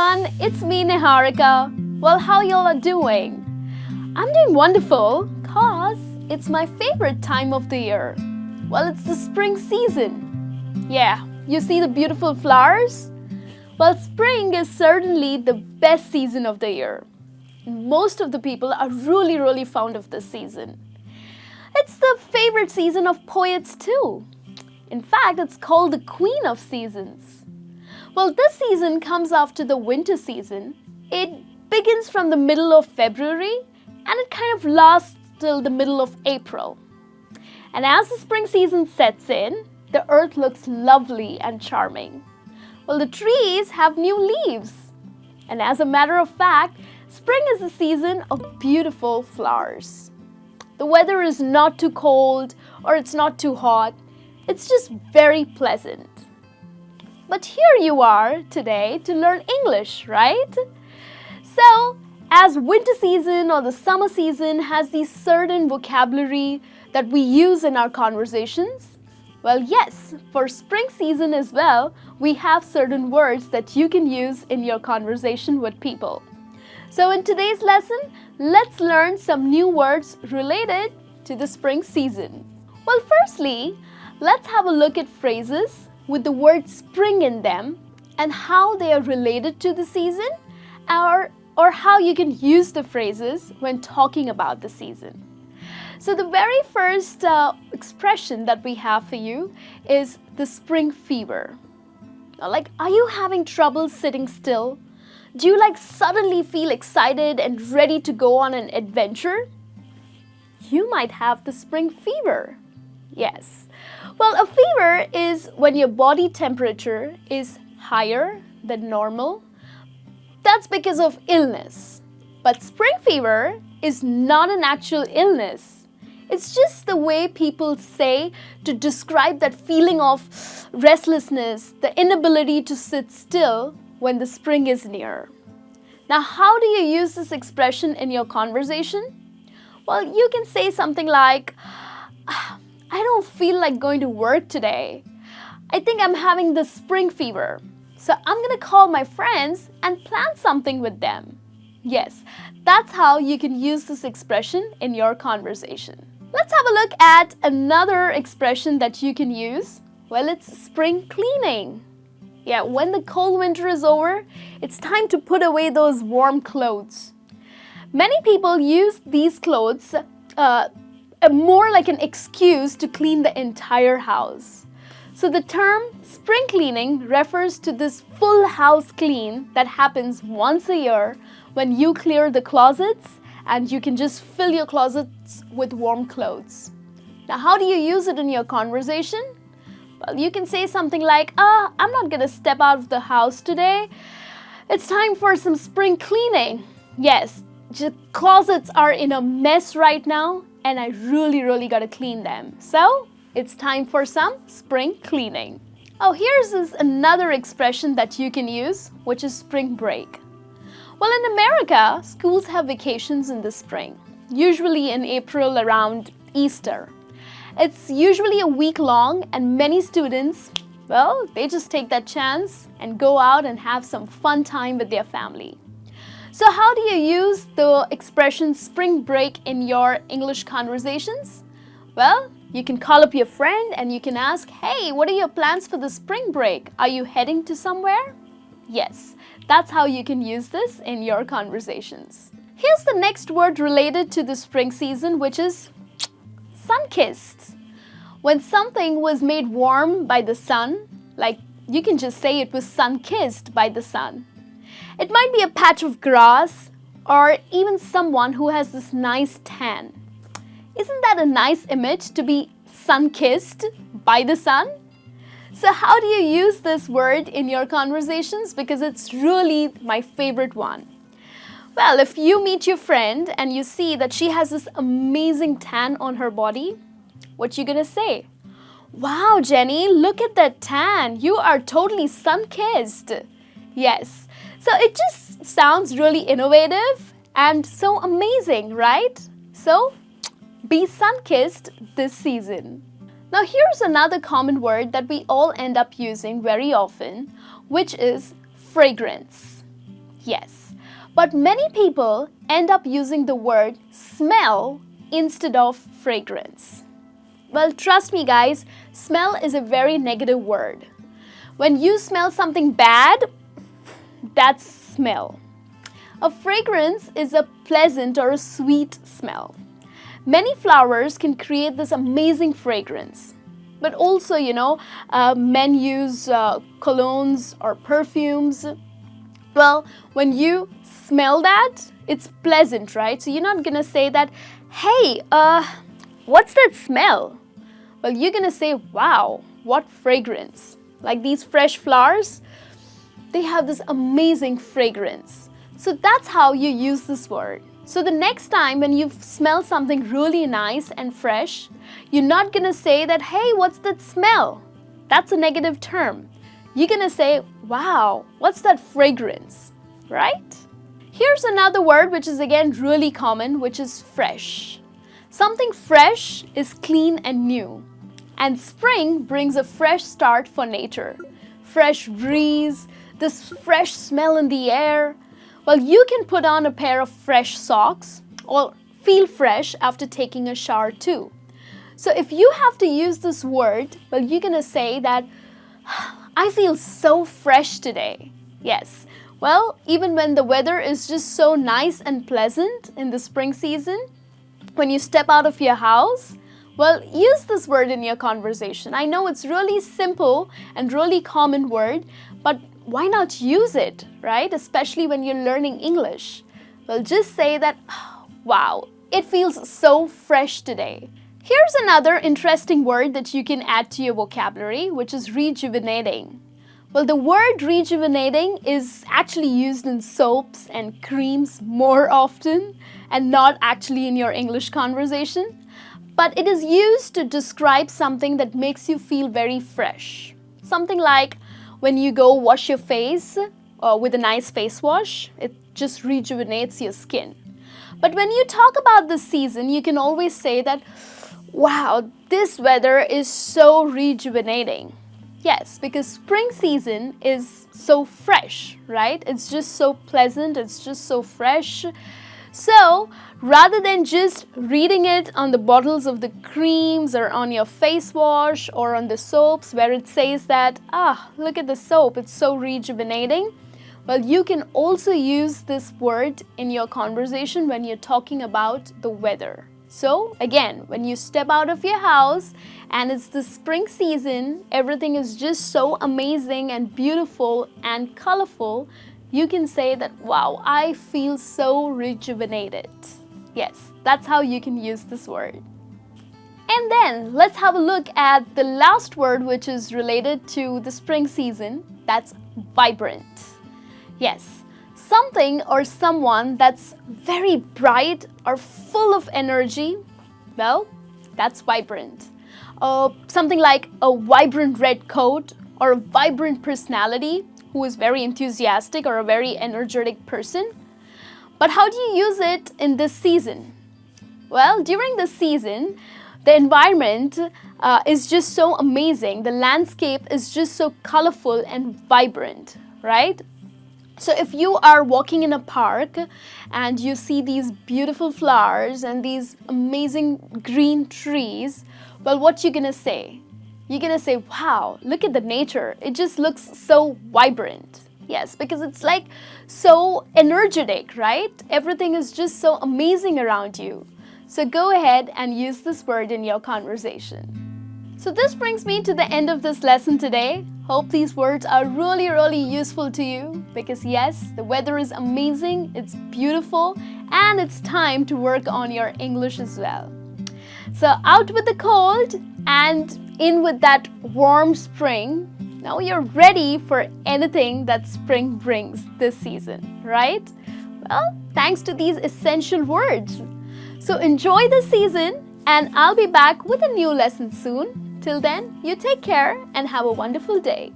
everyone, it's me Niharika. Well, how y'all are doing? I'm doing wonderful cause it's my favorite time of the year. Well, it's the spring season. Yeah, you see the beautiful flowers? Well, spring is certainly the best season of the year. Most of the people are really fond of this season. It's the favorite season of poets too. In fact, it's called the Queen of Seasons. Well, this season comes after the winter season. It begins from the middle of February and it kind of lasts till the middle of April. And as the spring season sets in, the earth looks lovely and charming. Well, the trees have new leaves. And as a matter of fact, spring is the season of beautiful flowers. The weather is not too cold or it's not too hot. It's just very pleasant. But here you are today to learn English, right? So, as winter season or the summer season has these certain vocabulary that we use in our conversations, well, yes, for spring season as well, we have certain words that you can use in your conversation with people. So in today's lesson, let's learn some new words related to the spring season. Well, firstly, let's have a look at phrases with the word spring in them and how they are related to the season or how you can use the phrases when talking about the season. So the very first expression that we have for you is the spring fever. Like, are you having trouble sitting still? Do you suddenly feel excited and ready to go on an adventure? You might have the spring fever. Yes. Well, a fever is when your body temperature is higher than normal. That's because of illness. But spring fever is not an actual illness. It's just the way people say to describe that feeling of restlessness, the inability to sit still when the spring is near. Now, how do you use this expression in your conversation? Well, you can say something like, I don't feel like going to work today. I think I'm having the spring fever. So I'm going to call my friends and plan something with them. Yes, that's how you can use this expression in your conversation. Let's have a look at another expression that you can use. Well, it's spring cleaning. Yeah, when the cold winter is over, it's time to put away those warm clothes. Many people use these clothes more like an excuse to clean the entire house. So the term spring cleaning refers to this full house clean that happens once a year when you clear the closets and you can just fill your closets with warm clothes. Now, how do you use it in your conversation? Well, you can say something like, I'm not going to step out of the house today. It's time for some spring cleaning. Yes, the closets are in a mess right now and I really got to clean them. So, it's time for some spring cleaning. Oh, here's another expression that you can use, which is spring break. Well, in America, schools have vacations in the spring, usually in April around Easter. It's usually a week long and many students, well, they just take that chance and go out and have some fun time with their family. So how do you use the expression spring break in your English conversations? Well, you can call up your friend and you can ask, hey, what are your plans for the spring break? Are you heading to somewhere? Yes, that's how you can use this in your conversations. Here's the next word related to the spring season, which is sun-kissed. When something was made warm by the sun, like you can just say it was sun-kissed by the sun. It might be a patch of grass or even someone who has this nice tan. Isn't that a nice image to be sun-kissed by the sun? So how do you use this word in your conversations? Because it's really my favorite one. Well, if you meet your friend and you see that she has this amazing tan on her body, what you gonna say? Wow, Jenny, look at that tan. You are totally sun-kissed. Yes. So it just sounds really innovative and so amazing, right? So be sun-kissed this season. Now here's another common word that we all end up using very often, which is fragrance. Yes, but many people end up using the word smell instead of fragrance. Well, trust me guys, smell is a very negative word. When you smell something bad, that's smell. A fragrance is a pleasant or a sweet smell. Many flowers can create this amazing fragrance. But also, men use colognes or perfumes. Well, when you smell that, it's pleasant, right? So you're not gonna say that, hey, what's that smell? Well, you're gonna say, wow, what fragrance. Like these fresh flowers, they have this amazing fragrance. So that's how you use this word. So the next time when you smell something really nice and fresh, you're not gonna say that, hey, what's that smell? That's a negative term. You're gonna say, wow, what's that fragrance, right? Here's another word which is again really common, which is fresh. Something fresh is clean and new. And spring brings a fresh start for nature. Fresh breeze, this fresh smell in the air. Well, you can put on a pair of fresh socks or feel fresh after taking a shower too. So if you have to use this word, well, you're gonna say that, I feel so fresh today. Yes, well, even when the weather is just so nice and pleasant in the spring season, when you step out of your house, well, use this word in your conversation. I know it's really simple and really common word, but why not use it, right? Especially when you're learning English. Well, just say that, wow, it feels so fresh today. Here's another interesting word that you can add to your vocabulary, which is rejuvenating. Well, the word rejuvenating is actually used in soaps and creams more often and not actually in your English conversation. But it is used to describe something that makes you feel very fresh. Something like when you go wash your face with a nice face wash, it just rejuvenates your skin. But when you talk about this season, you can always say that, wow, this weather is so rejuvenating. Yes, because spring season is so fresh, right? It's just so pleasant, it's just so fresh. So, rather than just reading it on the bottles of the creams or on your face wash or on the soaps where it says that, look at the soap, it's so rejuvenating. Well, you can also use this word in your conversation when you're talking about the weather. So, again, when you step out of your house and it's the spring season, everything is just so amazing and beautiful and colorful, you can say that, wow, I feel so rejuvenated. Yes, that's how you can use this word. And then let's have a look at the last word which is related to the spring season. That's vibrant. Yes, something or someone that's very bright or full of energy, well, that's vibrant. Something like a vibrant red coat or a vibrant personality who is very enthusiastic or a very energetic person. But how do you use it in this season? Well, during this season, the environment is just so amazing. The landscape is just so colorful and vibrant, right? So if you are walking in a park and you see these beautiful flowers and these amazing green trees, well, what you gonna say? You're gonna say, wow, look at the nature. It just looks so vibrant. Yes, because it's like so energetic, right? Everything is just so amazing around you. So go ahead and use this word in your conversation. So this brings me to the end of this lesson today. Hope these words are really useful to you because yes, the weather is amazing, it's beautiful, and it's time to work on your English as well. So out with the cold and in with that warm spring. Now you're ready for anything that spring brings this season, right? Well, thanks to these essential words. So enjoy the season and I'll be back with a new lesson soon. Till then, you take care and have a wonderful day.